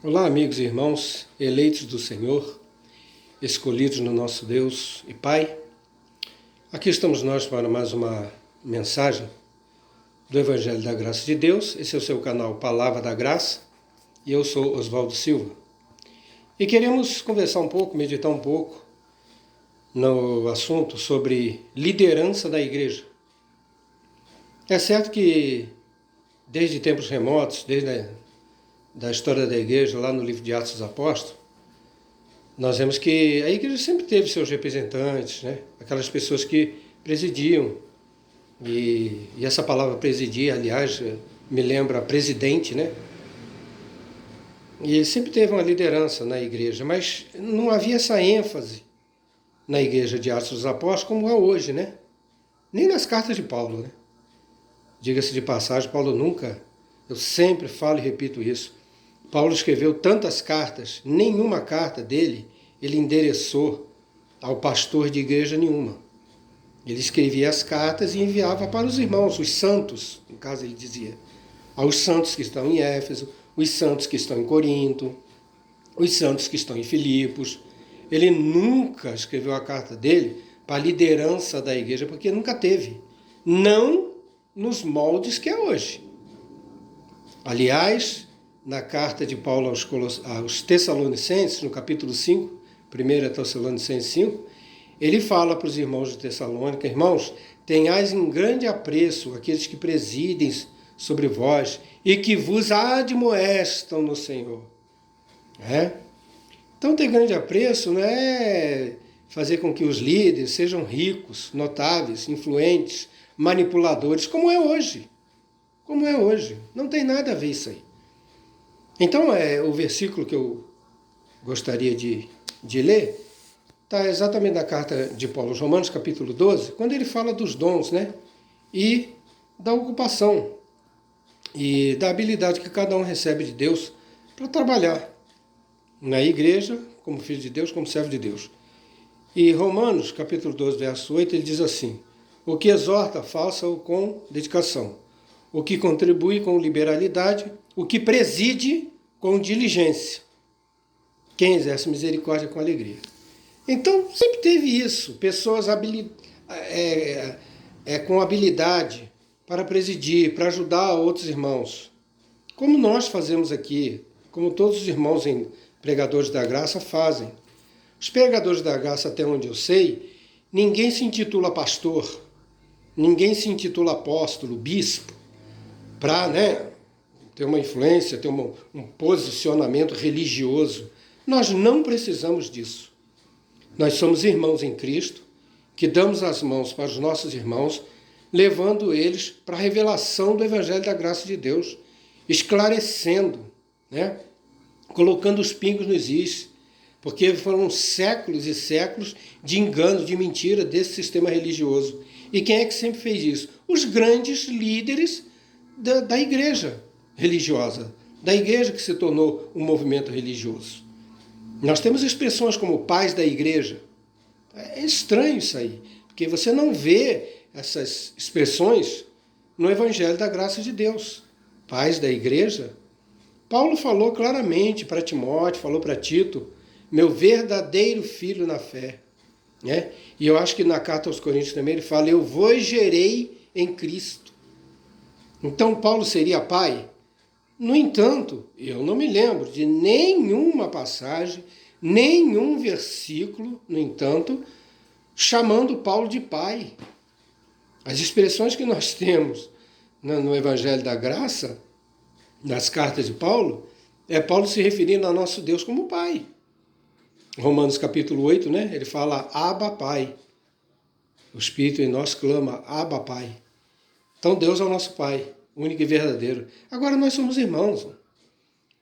Olá, amigos e irmãos, eleitos do Senhor, escolhidos no nosso Deus e Pai. Aqui estamos nós para mais uma mensagem do Evangelho da Graça de Deus. Esse é o seu canal Palavra da Graça e eu sou Oswaldo Silva. E queremos conversar um pouco, meditar um pouco no assunto sobre liderança da igreja. É certo que desde tempos remotos, desde da história da igreja, lá no livro de Atos dos Apóstolos, nós vemos que a igreja sempre teve seus representantes, né? Aquelas pessoas que presidiam. E essa palavra presidir, aliás, me lembra presidente, né? E sempre teve uma liderança na igreja, mas não havia essa ênfase na igreja de Atos dos Apóstolos como há hoje, né? Nem nas cartas de Paulo, né? Diga-se de passagem, Paulo nunca, eu sempre falo e repito isso, Paulo escreveu tantas cartas, nenhuma carta dele ele endereçou ao pastor de igreja nenhuma. Ele escrevia as cartas e enviava para os irmãos, os santos, no caso ele dizia, aos santos que estão em Éfeso, os santos que estão em Corinto, os santos que estão em Filipos. Ele nunca escreveu a carta dele para a liderança da igreja, porque nunca teve. Não nos moldes que é hoje. Aliás, na carta de Paulo aos Tessalonicenses, no capítulo 5, 1 Tessalonicenses 5, ele fala para os irmãos de Tessalônica: irmãos, tenhais em grande apreço aqueles que presidem sobre vós e que vos admoestam no Senhor. Então, ter grande apreço não é fazer com que os líderes sejam ricos, notáveis, influentes, manipuladores, como é hoje. Como é hoje. Não tem nada a ver isso aí. Então, o versículo que eu gostaria de ler está exatamente na carta de Paulo aos Romanos, capítulo 12, quando ele fala dos dons, né? E da ocupação e da habilidade que cada um recebe de Deus para trabalhar na igreja, como filho de Deus, como servo de Deus. E Romanos, capítulo 12, verso 8, ele diz assim: o que exorta, faça-o com dedicação. O que contribui com liberalidade, o que preside com diligência. Quem exerce misericórdia com alegria. Então, sempre teve isso, pessoas com habilidade para presidir, para ajudar outros irmãos. Como nós fazemos aqui, como todos os irmãos pregadores da graça fazem. Os pregadores da graça, até onde eu sei, ninguém se intitula pastor, ninguém se intitula apóstolo, bispo, para ter uma influência, ter um posicionamento religioso. Nós não precisamos disso. Nós somos irmãos em Cristo, que damos as mãos para os nossos irmãos, levando eles para a revelação do Evangelho da Graça de Deus, esclarecendo, colocando os pingos nos is, porque foram séculos e séculos de engano, de mentira desse sistema religioso. E quem é que sempre fez isso? Os grandes líderes da igreja religiosa, da igreja que se tornou um movimento religioso. Nós temos expressões como pais da igreja. É estranho isso aí, porque você não vê essas expressões no Evangelho da Graça de Deus. Pais da igreja. Paulo falou claramente para Timóteo, falou para Tito, meu verdadeiro filho na fé. E eu acho que na carta aos Coríntios também ele fala, eu vos gerei em Cristo. Então Paulo seria pai? No entanto, eu não me lembro de nenhuma passagem, nenhum versículo, no entanto, chamando Paulo de pai. As expressões que nós temos no Evangelho da Graça, nas cartas de Paulo, é Paulo se referindo ao nosso Deus como pai. Romanos capítulo 8, ele fala Abba Pai. O Espírito em nós clama Abba Pai. Então Deus é o nosso Pai, único e verdadeiro. Agora nós somos irmãos.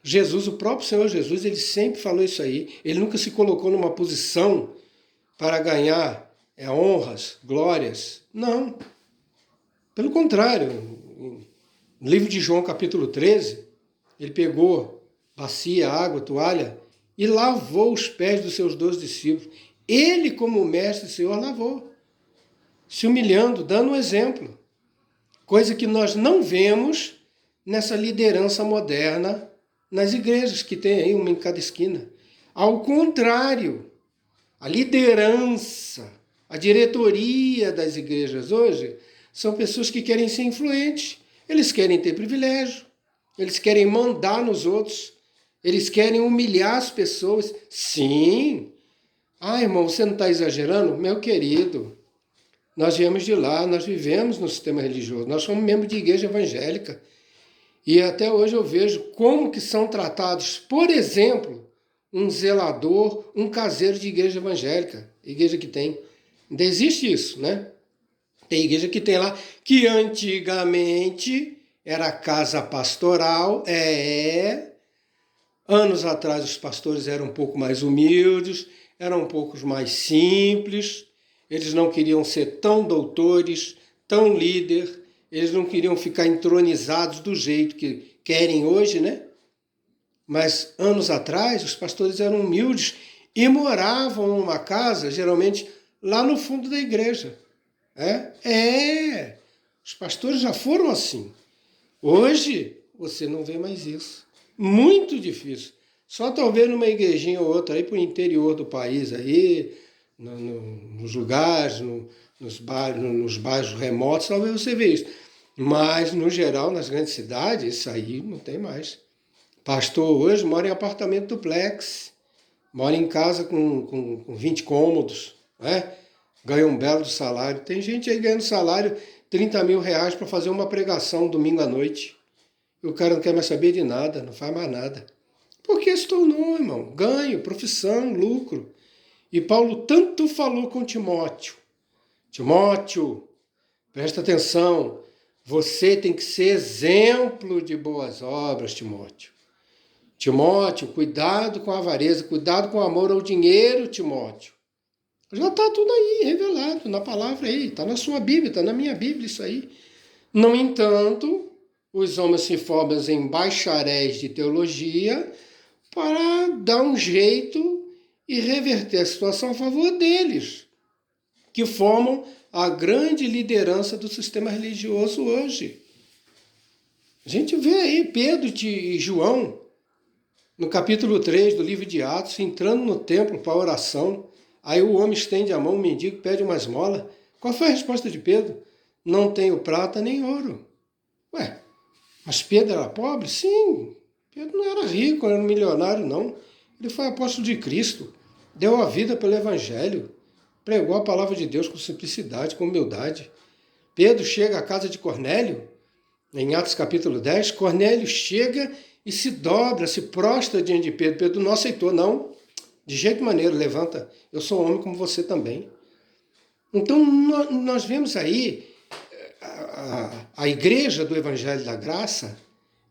Jesus, o próprio Senhor Jesus, ele sempre falou isso aí. Ele nunca se colocou numa posição para ganhar honras, glórias. Não. Pelo contrário, no livro de João capítulo 13, ele pegou bacia, água, toalha e lavou os pés dos seus 12 discípulos. Ele, como mestre e Senhor, lavou. Se humilhando, dando um exemplo. Coisa que nós não vemos nessa liderança moderna nas igrejas que tem aí, uma em cada esquina. Ao contrário, a liderança, a diretoria das igrejas hoje são pessoas que querem ser influentes. Eles querem ter privilégio, eles querem mandar nos outros, eles querem humilhar as pessoas. Sim. Ah, irmão, você não está exagerando? Meu querido, nós viemos de lá, nós vivemos no sistema religioso, nós somos membros de igreja evangélica. E até hoje eu vejo como que são tratados, por exemplo, um zelador, um caseiro de igreja evangélica, igreja que tem. Ainda existe isso, né? Tem igreja que tem lá, que antigamente era casa pastoral, anos atrás os pastores eram um pouco mais humildes, eram um pouco mais simples, eles não queriam ser tão doutores, tão líder, eles não queriam ficar entronizados do jeito que querem hoje, né? Mas anos atrás os pastores eram humildes e moravam numa casa, geralmente lá no fundo da igreja. Os pastores já foram assim. Hoje você não vê mais isso. Muito difícil. Só talvez numa igrejinha ou outra aí para o interior do país aí, nos lugares, nos bairros remotos, talvez você veja isso. Mas, no geral, nas grandes cidades, isso aí não tem mais. Pastor hoje mora em apartamento duplex, mora em casa com 20 cômodos, né? Ganha um belo salário. Tem gente aí ganhando salário, 30 mil reais para fazer uma pregação domingo à noite. E o cara não quer mais saber de nada, não faz mais nada. Porque se tornou, irmão, ganho, profissão, lucro. E Paulo tanto falou com Timóteo. Timóteo, presta atenção, você tem que ser exemplo de boas obras, Timóteo. Timóteo, cuidado com a avareza, cuidado com o amor ao dinheiro, Timóteo. Já está tudo aí, revelado na palavra aí, está na sua Bíblia, está na minha Bíblia isso aí. No entanto, os homens se formam em bacharéis de teologia para dar um jeito e reverter a situação a favor deles, que formam a grande liderança do sistema religioso hoje. A gente vê aí Pedro e João, no capítulo 3 do livro de Atos, entrando no templo para a oração. Aí o homem estende a mão, o mendigo pede uma esmola. Qual foi a resposta de Pedro? Não tenho prata nem ouro. Ué, mas Pedro era pobre? Sim, Pedro não era rico, não era milionário, não. Ele foi apóstolo de Cristo, deu a vida pelo Evangelho, pregou a palavra de Deus com simplicidade, com humildade. Pedro chega à casa de Cornélio, em Atos capítulo 10, Cornélio chega e se dobra, se prostra diante de Pedro. Pedro não aceitou, não. De jeito maneiro, levanta, eu sou homem como você também. Então, nós vemos aí a igreja do Evangelho da Graça,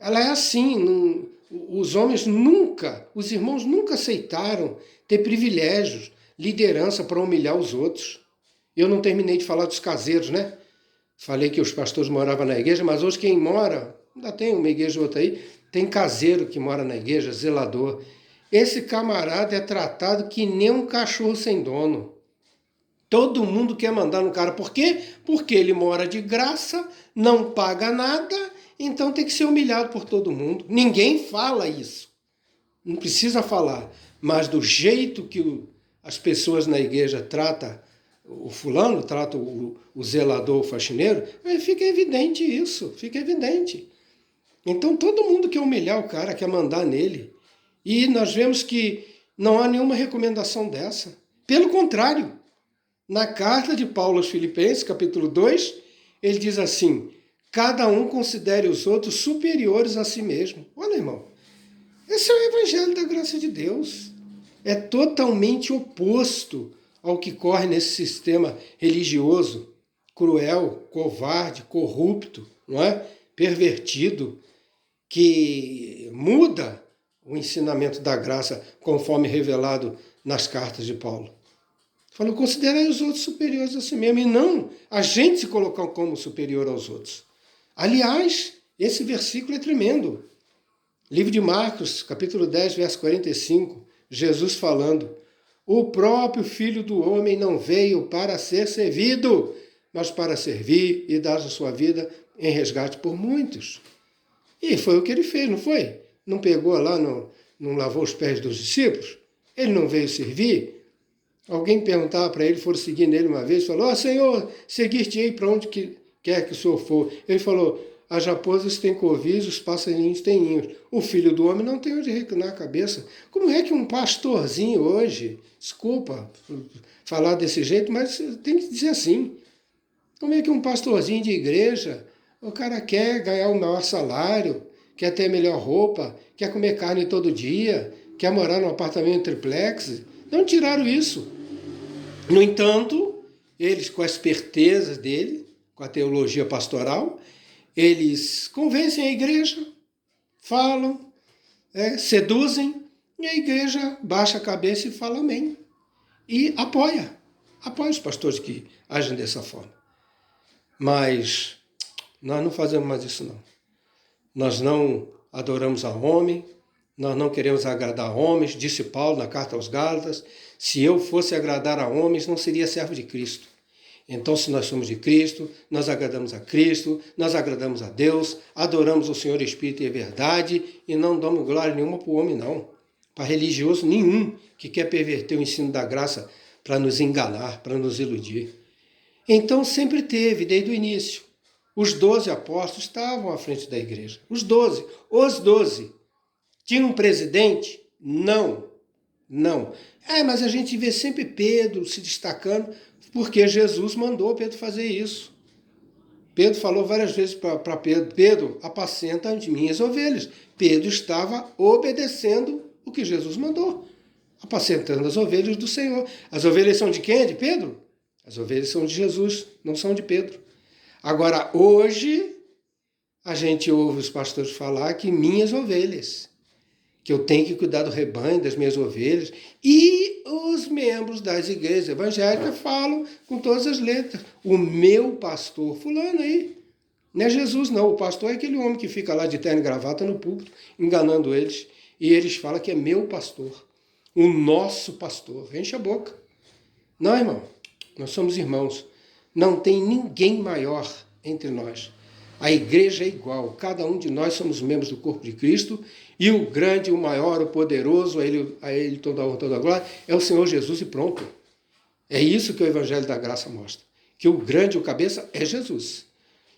ela é assim, os homens nunca, os irmãos nunca aceitaram ter privilégios, liderança para humilhar os outros. Eu não terminei de falar dos caseiros, né? Falei que os pastores moravam na igreja, mas hoje quem mora, ainda tem uma igreja ou outra aí, tem caseiro que mora na igreja, zelador. Esse camarada é tratado que nem um cachorro sem dono. Todo mundo quer mandar no cara. Por quê? Porque ele mora de graça, não paga nada, então tem que ser humilhado por todo mundo. Ninguém fala isso. Não precisa falar. Mas do jeito que as pessoas na igreja tratam o fulano, tratam o zelador, o faxineiro, fica evidente isso, fica evidente. Então todo mundo quer humilhar o cara, quer mandar nele. E nós vemos que não há nenhuma recomendação dessa. Pelo contrário, na carta de Paulo aos Filipenses, capítulo 2, ele diz assim: cada um considere os outros superiores a si mesmo. Olha, irmão, esse é o evangelho da graça de Deus. É totalmente oposto ao que corre nesse sistema religioso cruel, covarde, corrupto, não é? Pervertido, que muda o ensinamento da graça conforme revelado nas cartas de Paulo. Falou, considerem os outros superiores a si mesmo, e não a gente se colocar como superior aos outros. Aliás, esse versículo é tremendo. Livro de Marcos, capítulo 10, verso 45, Jesus falando, o próprio Filho do Homem não veio para ser servido, mas para servir e dar a sua vida em resgate por muitos. E foi o que ele fez, não foi? não pegou lá, não lavou os pés dos discípulos? Ele não veio servir? Alguém perguntava para ele, foram seguir nele uma vez, falou, Senhor, seguir-te-ei para onde quer que o Senhor for. Ele falou, as raposas têm covis, os passarinhos têm ninhos. O filho do homem não tem onde reclinar a cabeça. Como é que um pastorzinho hoje, desculpa falar desse jeito, mas tem que dizer assim, como é que um pastorzinho de igreja, o cara quer ganhar o maior salário, quer ter a melhor roupa, quer comer carne todo dia, quer morar num apartamento triplex? Não tiraram isso. No entanto, eles, com a esperteza dele, com a teologia pastoral, eles convencem a igreja, falam, seduzem, e a igreja baixa a cabeça e fala amém. E apoia os pastores que agem dessa forma. Mas nós não fazemos mais isso não. Nós não adoramos a homem, nós não queremos agradar a homens, disse Paulo na carta aos Gálatas, se eu fosse agradar a homens, não seria servo de Cristo. Então, se nós somos de Cristo, nós agradamos a Cristo, nós agradamos a Deus, adoramos o Senhor Espírito e a verdade e não damos glória nenhuma para o homem, não. Para religioso nenhum que quer perverter o ensino da graça para nos enganar, para nos iludir. Então, sempre teve, desde o início. Os 12 apóstolos estavam à frente da igreja. Os 12. Tinha um presidente? Não. Mas a gente vê sempre Pedro se destacando, porque Jesus mandou Pedro fazer isso. Pedro falou várias vezes para Pedro, Pedro, apacenta as minhas ovelhas. Pedro estava obedecendo o que Jesus mandou, apacentando as ovelhas do Senhor. As ovelhas são de quem? É de Pedro? As ovelhas são de Jesus, não são de Pedro. Agora, hoje, a gente ouve os pastores falar que minhas ovelhas, que eu tenho que cuidar do rebanho, das minhas ovelhas, e os membros das igrejas evangélicas falam com todas as letras, o meu pastor, fulano aí, não é Jesus não, o pastor é aquele homem que fica lá de terno e gravata no púlpito, enganando eles, e eles falam que é meu pastor, o nosso pastor, enche a boca. Não, irmão, nós somos irmãos, não tem ninguém maior entre nós. A igreja é igual, cada um de nós somos membros do corpo de Cristo, e o grande, o maior, o poderoso, a ele toda a honra, toda a glória, é o Senhor Jesus e pronto. É isso que o Evangelho da Graça mostra, que o grande, o cabeça, é Jesus.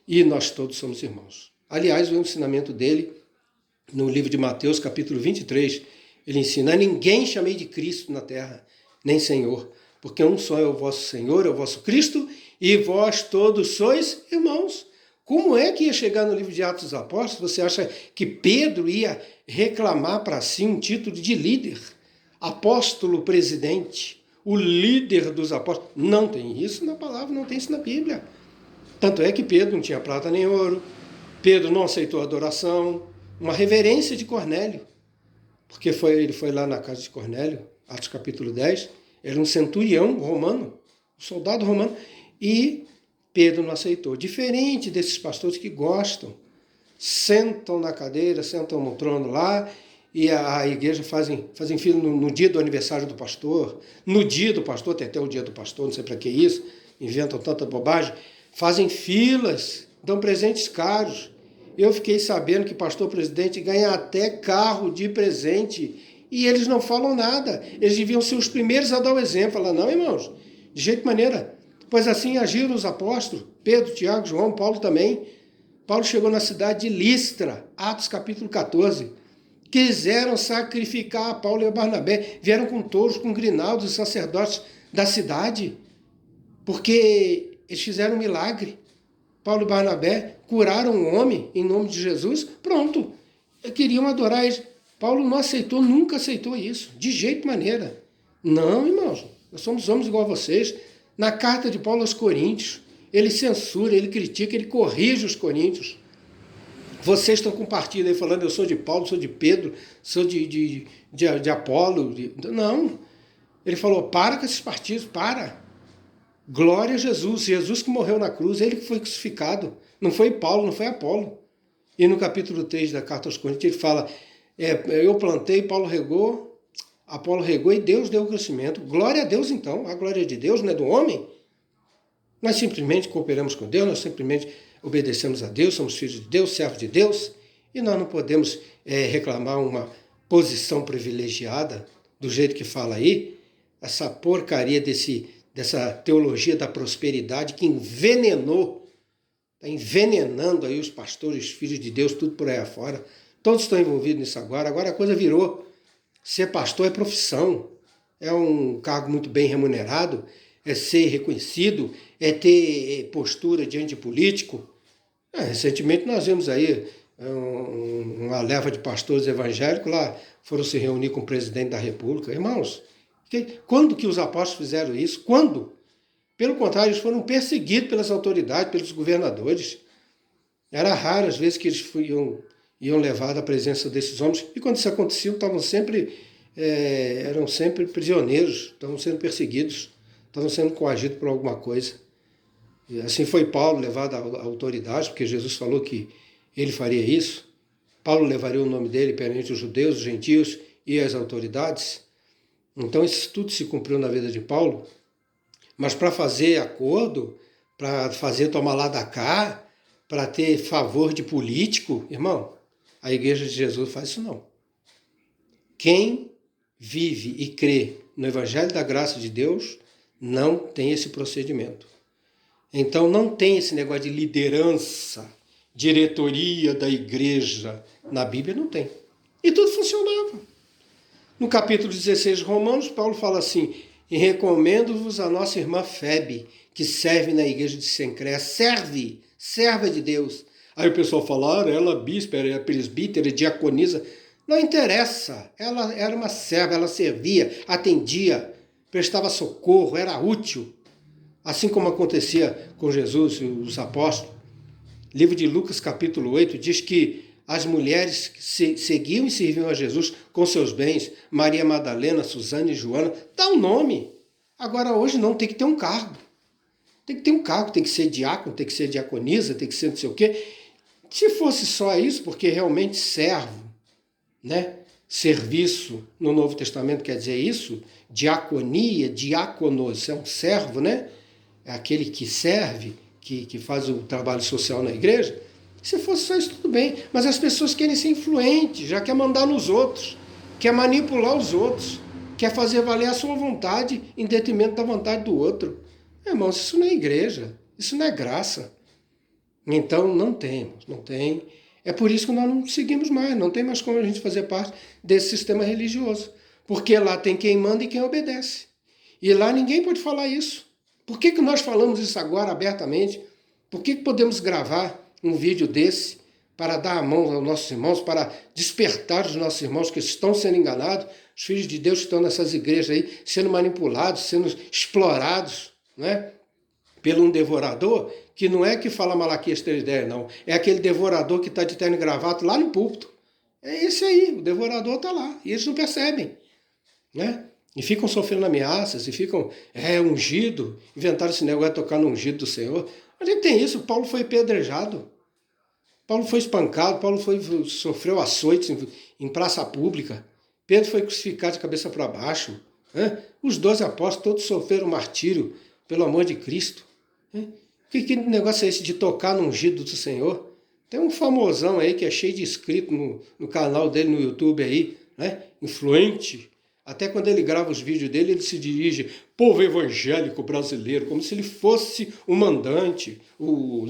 E nós todos somos irmãos. Aliás, o ensinamento dele, no livro de Mateus, capítulo 23, ele ensina, a ninguém chamei de Cristo na terra, nem Senhor, porque um só é o vosso Senhor, é o vosso Cristo, e vós todos sois irmãos. Como é que ia chegar no livro de Atos dos Apóstolos? Você acha que Pedro ia reclamar para si um título de líder? Apóstolo presidente, o líder dos apóstolos. Não tem isso na palavra, não tem isso na Bíblia. Tanto é que Pedro não tinha prata nem ouro, Pedro não aceitou a adoração, uma reverência de Cornélio, porque ele foi lá na casa de Cornélio, Atos capítulo 10, era um centurião romano, um soldado romano, e Pedro não aceitou. Diferente desses pastores que gostam, sentam na cadeira, sentam no trono lá, e a igreja fazem fila no dia do aniversário do pastor, no dia do pastor, tem até o dia do pastor, não sei para que isso, inventam tanta bobagem, fazem filas, dão presentes caros. Eu fiquei sabendo que pastor presidente ganha até carro de presente, e eles não falam nada. Eles deviam ser os primeiros a dar o exemplo. Falar, não, irmãos, de jeito e maneira. Pois assim agiram os apóstolos, Pedro, Tiago, João, Paulo também. Paulo chegou na cidade de Listra, Atos capítulo 14. Quiseram sacrificar a Paulo e a Barnabé. Vieram com touros, com grinaldos e sacerdotes da cidade, porque eles fizeram um milagre. Paulo e Barnabé curaram um homem em nome de Jesus. Pronto, queriam adorar eles. Paulo não aceitou, nunca aceitou isso, de jeito e maneira. Não, irmãos, nós somos homens igual a vocês. Na carta de Paulo aos Coríntios, ele censura, ele critica, ele corrige os coríntios. Vocês estão com partido aí falando, eu sou de Paulo, sou de Pedro, sou de Apolo. Não, ele falou, para com esses partidos, para. Glória a Jesus, Jesus que morreu na cruz, ele que foi crucificado. Não foi Paulo, não foi Apolo. E no capítulo 3 da carta aos Coríntios, ele fala, eu plantei, Paulo regou, Apolo regou e Deus deu o crescimento. Glória a Deus então, a glória de Deus, não é do homem. Nós simplesmente cooperamos com Deus, nós simplesmente obedecemos a Deus, somos filhos de Deus, servos de Deus, E nós não podemos reclamar uma posição privilegiada, do jeito que fala aí, essa porcaria dessa teologia da prosperidade que envenenou, está envenenando aí os pastores, filhos de Deus, tudo por aí afora. Todos estão envolvidos nisso agora. Agora a coisa virou. Ser pastor é profissão, é um cargo muito bem remunerado, é ser reconhecido, é ter postura diante de político. Recentemente nós vimos aí uma leva de pastores evangélicos lá, foram se reunir com o presidente da República. Irmãos, quando que os apóstolos fizeram isso? Quando? Pelo contrário, eles foram perseguidos pelas autoridades, pelos governadores. Era raro as vezes que eles iam levar à presença desses homens, e quando isso acontecia, eram sempre prisioneiros, estavam sendo perseguidos, estavam sendo coagidos por alguma coisa. E assim foi Paulo levado à autoridade, porque Jesus falou que ele faria isso. Paulo levaria o nome dele perante os judeus, os gentios e as autoridades. Então isso tudo se cumpriu na vida de Paulo. Mas para fazer acordo, para fazer tomar lá da cá, para ter favor de político, irmão, a igreja de Jesus faz isso não. Quem vive e crê no Evangelho da graça de Deus não tem esse procedimento. Então não tem esse negócio de liderança, diretoria da igreja. Na Bíblia não tem. E tudo funcionava. No capítulo 16 de Romanos, Paulo fala assim: e recomendo-vos a nossa irmã Febe, que serve na igreja de Cencréa. Serva de Deus. Aí o pessoal fala, ela é bispa, ela é presbítera, diaconisa. Não interessa. Ela era uma serva, ela servia, atendia, prestava socorro, era útil. Assim como acontecia com Jesus e os apóstolos. Livro de Lucas, capítulo 8, diz que as mulheres seguiam e serviam a Jesus com seus bens. Maria Madalena, Susana e Joana. Dá um nome. Agora, hoje não, tem que ter um cargo. Tem que ter um cargo, tem que ser diácono, tem que ser diaconisa, tem que ser não sei o quê. Se fosse só isso, porque realmente servo, né? Serviço no Novo Testamento quer dizer isso, diaconia, diáconos, é um servo, né? É aquele que serve, que faz o trabalho social na igreja. Se fosse só isso, tudo bem. Mas as pessoas querem ser influentes, já quer mandar nos outros, quer manipular os outros, quer fazer valer a sua vontade em detrimento da vontade do outro. Irmãos, isso não é igreja, isso não é graça. Então, não tem. É por isso que nós não seguimos mais, não tem mais como a gente fazer parte desse sistema religioso. Porque lá tem quem manda e quem obedece. E lá ninguém pode falar isso. Por que nós falamos isso agora abertamente? Por que podemos gravar um vídeo desse para dar a mão aos nossos irmãos, para despertar os nossos irmãos que estão sendo enganados, os filhos de Deus que estão nessas igrejas aí, sendo manipulados, sendo explorados, né? Pelo um devorador, que não é que fala Malaquias 3:10, não. É aquele devorador que está de terno e gravata lá no púlpito. É esse aí, o devorador está lá. E eles não percebem, né? E ficam sofrendo ameaças, e ficam ungido. Inventaram esse negócio de tocar no ungido do Senhor. Onde é que tem isso? Paulo foi apedrejado. Paulo foi espancado, sofreu açoites em praça pública. Pedro foi crucificado de cabeça para baixo. Né? Os 12 apóstolos todos sofreram martírio pelo amor de Cristo. Que negócio é esse de tocar no ungido do Senhor? Tem um famosão aí que é cheio de inscritos no canal dele no YouTube aí, né? Influente. Até quando ele grava os vídeos dele, ele se dirige povo evangélico brasileiro, como se ele fosse o mandante, o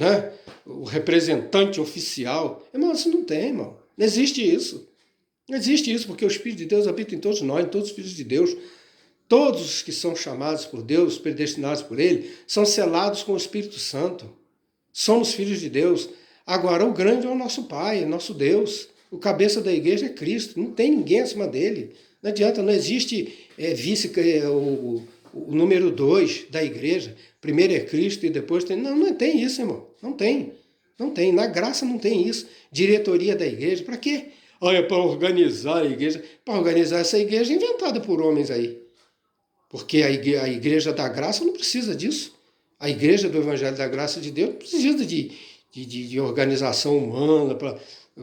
representante oficial. Irmão, isso não tem, irmão. Não existe isso. Não existe isso, porque o Espírito de Deus habita em todos nós, em todos os filhos de Deus. Todos os que são chamados por Deus, predestinados por Ele, são selados com o Espírito Santo. Somos filhos de Deus. Agora, o grande é o nosso Pai, é nosso Deus. O cabeça da igreja é Cristo. Não tem ninguém acima dele. Não adianta, não existe o número 2 da igreja. Primeiro é Cristo e depois tem... Não tem isso, irmão. Não tem. Não tem. Na graça não tem isso. Diretoria da igreja. Para quê? É para organizar a igreja. Para organizar essa igreja inventada por homens aí. Porque a igreja da graça não precisa disso. A igreja do Evangelho da Graça de Deus não precisa de organização humana para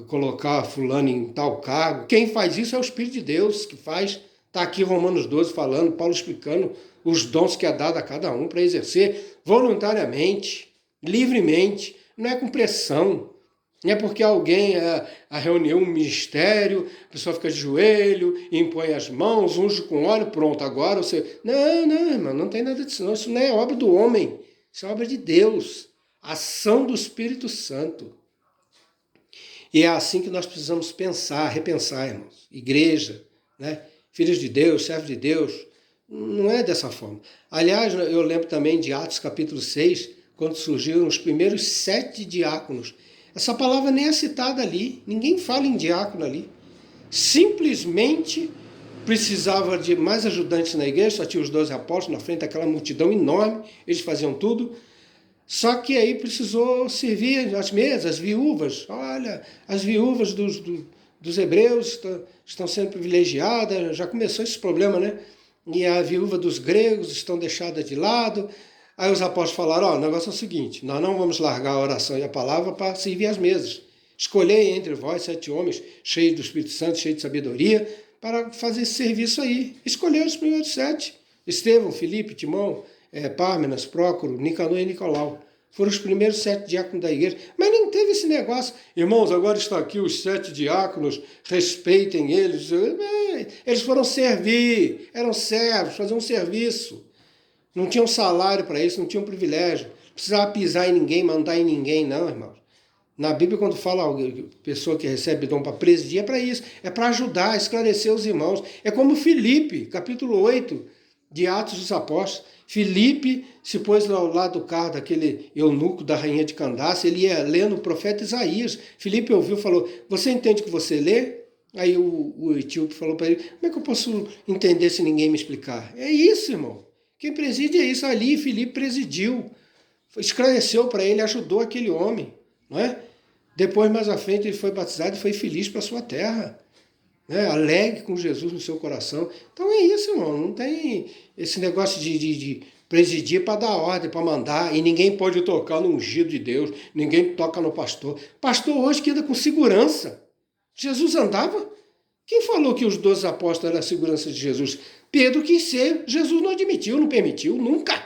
colocar fulano em tal cargo. Quem faz isso é o Espírito de Deus que faz. Está aqui Romanos 12 falando, Paulo explicando os dons que é dado a cada um para exercer voluntariamente, livremente. Não é com pressão. Não é porque alguém, a reunião, um ministério, a pessoa fica de joelho, impõe as mãos, unge com óleo, pronto, agora você... Não, não, irmão, não tem nada disso não. Isso não é obra do homem, isso é obra de Deus. Ação do Espírito Santo. E é assim que nós precisamos pensar, repensar, irmãos. Igreja, né? Filhos de Deus, servos de Deus. Não é dessa forma. Aliás, eu lembro também de Atos capítulo 6, quando surgiram os primeiros 7 diáconos. Essa palavra nem é citada ali. Ninguém fala em diácono ali. Simplesmente precisava de mais ajudantes na igreja, só tinha os 12 apóstolos na frente daquela multidão enorme, eles faziam tudo. Só que aí precisou servir as mesas, as viúvas. Olha, as viúvas dos hebreus estão sendo privilegiadas, já começou esse problema, né? E a viúva dos gregos estão deixadas de lado. Aí os apóstolos falaram, o negócio é o seguinte, nós não vamos largar a oração e a palavra para servir as mesas. Escolhei entre vós 7 homens, cheios do Espírito Santo, cheios de sabedoria, para fazer esse serviço aí. Escolheu os primeiros 7. Estevão, Filipe, Timão, Pármenas, Prócoro, Nicanor e Nicolau. Foram os primeiros 7 diáconos da igreja. Mas nem teve esse negócio. Irmãos, agora estão aqui os 7 diáconos, respeitem eles. Eles foram servir, eram servos, faziam um serviço. Não tinham salário para isso, não tinham privilégio. Não precisava pisar em ninguém, mandar em ninguém, não, irmãos. Na Bíblia, quando fala pessoa que recebe dom para presidir, é para isso. É para ajudar, a esclarecer os irmãos. É como Filipe, capítulo 8 de Atos dos Apóstolos. Filipe se pôs ao lado do carro daquele eunuco da rainha de Candace, ele ia lendo o profeta Isaías. Filipe ouviu e falou, você entende o que você lê? Aí o etíope falou para ele, como é que eu posso entender se ninguém me explicar? É isso, irmão. Quem preside é isso. Ali Filipe presidiu, esclareceu para ele, ajudou aquele homem. Não é? Depois, mais à frente, ele foi batizado e foi feliz para a sua terra. Né? Alegre com Jesus no seu coração. Então é isso, irmão. Não tem esse negócio de presidir para dar ordem, para mandar, e ninguém pode tocar no ungido de Deus, ninguém toca no pastor. Pastor hoje que anda com segurança. Jesus andava? Quem falou que os 12 apóstolos eram a segurança de Jesus? Pedro quis ser, Jesus não admitiu, não permitiu, nunca.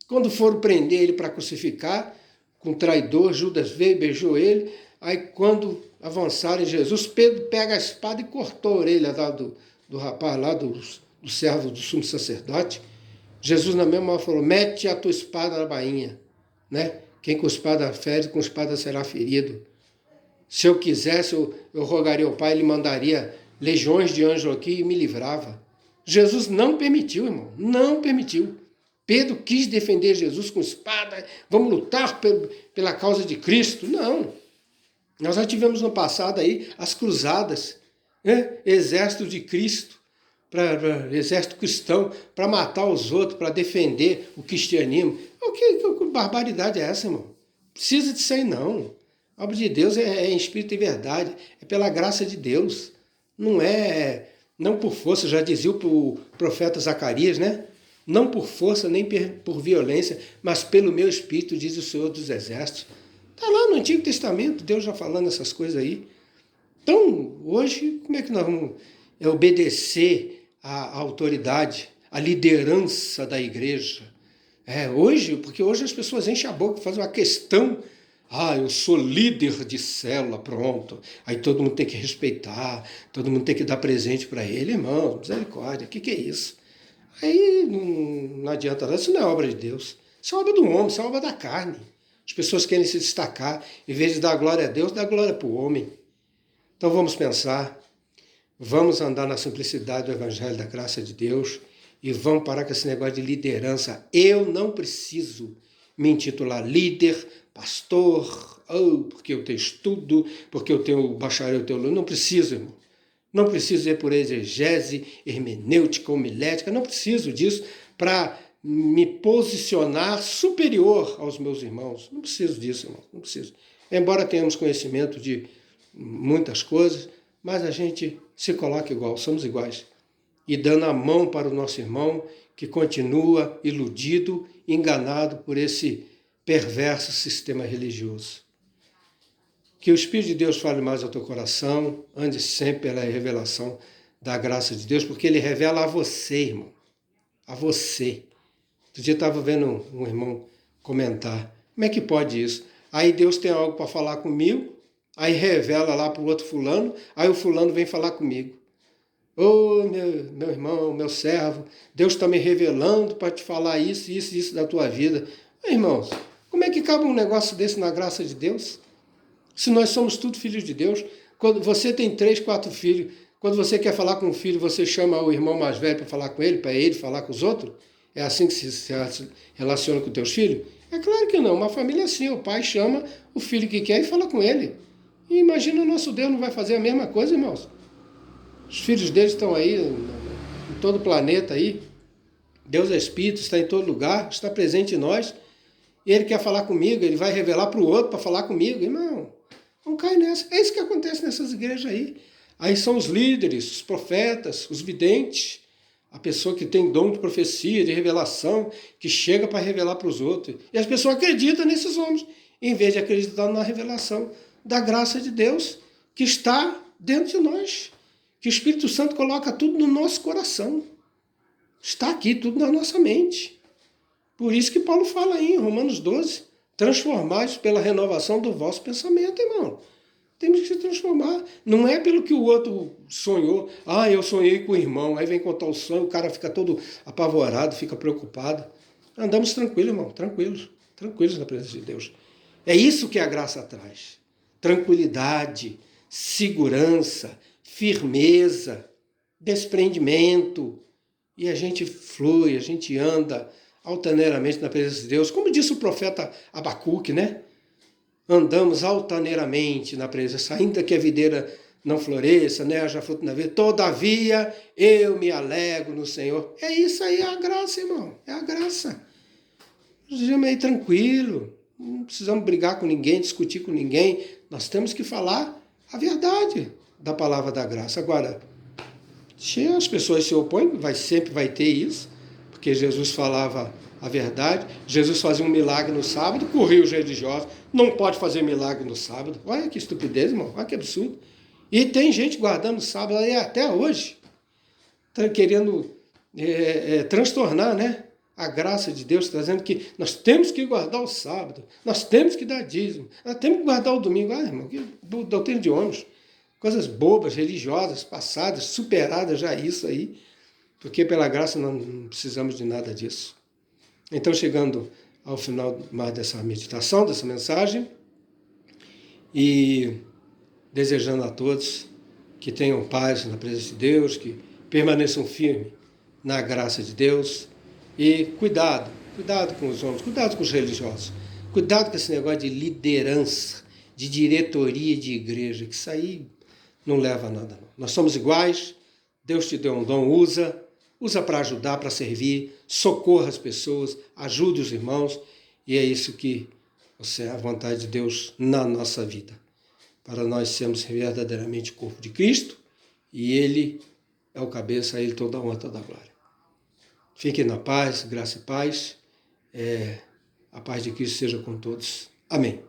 Quando foram prender ele para crucificar, com traidor, Judas veio, beijou ele, aí quando avançaram em Jesus, Pedro pega a espada e cortou a orelha lá do rapaz, lá do servo do sumo sacerdote. Jesus na mesma hora falou, mete a tua espada na bainha, né? Quem com espada fere, com espada será ferido. Se eu quisesse, eu rogaria ao Pai, ele mandaria legiões de anjos aqui e me livrava. Jesus não permitiu, irmão, não permitiu. Pedro quis defender Jesus com espada, vamos lutar pela causa de Cristo. Não. Nós já tivemos no passado aí as cruzadas, né? Exército de Cristo, exército cristão, para matar os outros, para defender o cristianismo. Que barbaridade é essa, irmão? Precisa disso aí não. A obra de Deus é em espírito e verdade, é pela graça de Deus. Não por força, já dizia o profeta Zacarias, né? Não por força nem por violência, mas pelo meu espírito, diz o Senhor dos Exércitos. Está lá no Antigo Testamento, Deus já falando essas coisas aí. Então, hoje, como é que nós vamos obedecer à autoridade, à liderança da igreja? Hoje, porque hoje as pessoas enchem a boca, fazem uma questão. Eu sou líder de célula, pronto. Aí todo mundo tem que respeitar, todo mundo tem que dar presente para ele. Irmão, misericórdia, o que é isso? Aí não adianta nada, isso não é obra de Deus. Isso é obra do homem, isso é obra da carne. As pessoas querem se destacar, em vez de dar glória a Deus, dá glória para o homem. Então vamos pensar, vamos andar na simplicidade do Evangelho da graça de Deus e vamos parar com esse negócio de liderança. Eu não preciso me intitular líder, pastor, porque eu tenho estudo, porque eu tenho bacharel teológico. Não preciso, irmão. Não preciso ir por exegese, hermenêutica, homilética, não preciso disso para me posicionar superior aos meus irmãos. Não preciso disso, irmão, não preciso. Embora tenhamos conhecimento de muitas coisas, mas a gente se coloca igual, somos iguais. E dando a mão para o nosso irmão que continua iludido, enganado por esse perverso sistema religioso. Que o Espírito de Deus fale mais ao teu coração, ande sempre pela revelação da graça de Deus, porque ele revela a você, irmão, a você. Outro dia eu estava vendo um irmão comentar, como é que pode isso? Aí Deus tem algo para falar comigo, aí revela lá para o outro fulano, aí o fulano vem falar comigo. Ô, meu irmão, meu servo, Deus está me revelando para te falar isso, isso, isso da tua vida. Irmãos, como é que cabe um negócio desse na graça de Deus? Se nós somos tudo filhos de Deus, quando você tem 3, 4 filhos, quando você quer falar com um filho, você chama o irmão mais velho para falar com ele, para ele falar com os outros? É assim que se relaciona com os teus filhos? É claro que não. Uma família é assim, o pai chama o filho que quer e fala com ele. E imagina o nosso Deus não vai fazer a mesma coisa, irmãos? Os filhos dele estão aí, em todo o planeta aí. Deus é Espírito, está em todo lugar, está presente em nós. E ele quer falar comigo, ele vai revelar para o outro para falar comigo. Irmão, não cai nessa. É isso que acontece nessas igrejas aí. Aí são os líderes, os profetas, os videntes, a pessoa que tem dom de profecia, de revelação, que chega para revelar para os outros. E as pessoas acreditam nesses homens, em vez de acreditar na revelação da graça de Deus, que está dentro de nós. Que o Espírito Santo coloca tudo no nosso coração. Está aqui, tudo na nossa mente. Por isso que Paulo fala aí em Romanos 12, transformai-vos pela renovação do vosso pensamento, irmão. Temos que se transformar. Não é pelo que o outro sonhou. Ah, eu sonhei com o irmão. Aí vem contar o sonho, o cara fica todo apavorado, fica preocupado. Andamos tranquilos, irmão, tranquilos. Tranquilos na presença de Deus. É isso que a graça traz. Tranquilidade, segurança, firmeza, desprendimento. E a gente flui, a gente anda altaneiramente na presença de Deus. Como disse o profeta Abacuque, né? Andamos altaneiramente na presença, ainda que a videira não floresça, né, haja fruto na vida, todavia eu me alegro no Senhor. É isso aí, é a graça, irmão, é a graça. Estamos aí tranquilo, não precisamos brigar com ninguém, discutir com ninguém, nós temos que falar a verdade da palavra da graça. Agora, se as pessoas se opõem, sempre vai ter isso, porque Jesus falava a verdade. Jesus fazia um milagre no sábado, corria os religiosos. Não pode fazer milagre no sábado. Olha que estupidez, irmão. Olha que absurdo. E tem gente guardando o sábado aí até hoje, querendo transtornar, né, a graça de Deus, trazendo que nós temos que guardar o sábado, nós temos que dar dízimo, nós temos que guardar o domingo. Ah, irmão, que doutrina de ônibus. Coisas bobas, religiosas, passadas, superadas já isso aí, porque pela graça não precisamos de nada disso. Então, chegando ao final mais dessa meditação, dessa mensagem, e desejando a todos que tenham paz na presença de Deus, que permaneçam firmes na graça de Deus, e cuidado com os homens, cuidado com os religiosos, cuidado com esse negócio de liderança, de diretoria de igreja, que isso aí não leva a nada. Não. Nós somos iguais, Deus te deu um dom, usa para ajudar, para servir, socorra as pessoas, ajude os irmãos, e é isso que é a vontade de Deus na nossa vida, para nós sermos verdadeiramente o corpo de Cristo, e Ele é o cabeça, a Ele toda a honra, toda a glória. Fiquem na paz, graça e paz, a paz de Cristo seja com todos. Amém.